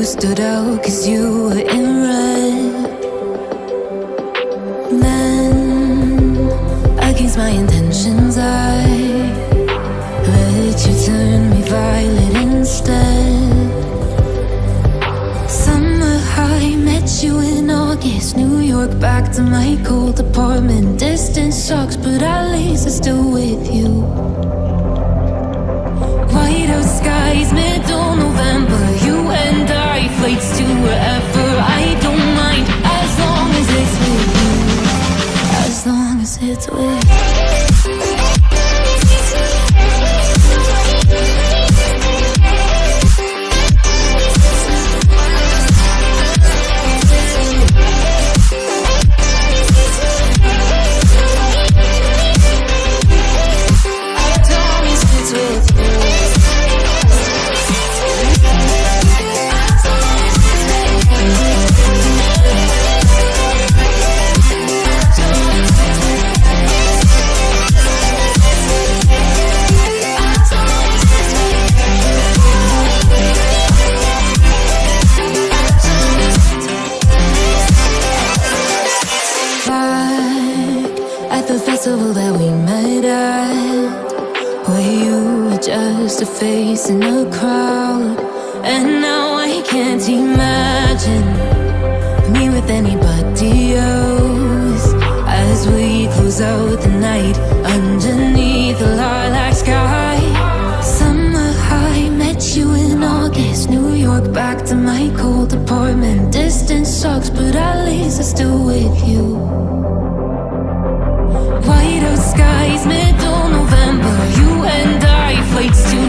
stood out 'cause you were in red. Then, against my intentions, I let you turn me violet instead. Summer high, met you in August. New York, back to my cold apartment. Distance sucks, but at least I'm still with you. White out skies, middle November. You and I, flights to wherever. I don't mind, as long as it's with you. As long as it's with you. That we met at, where you were just a face in a crowd. And now I can't imagine me with anybody else. As we close out the night underneath the lilac sky. Summer high, met you in August. New York, back to my cold apartment. Distance sucks, but at least I'm still with you. White out skies, middle November. You and I, flights to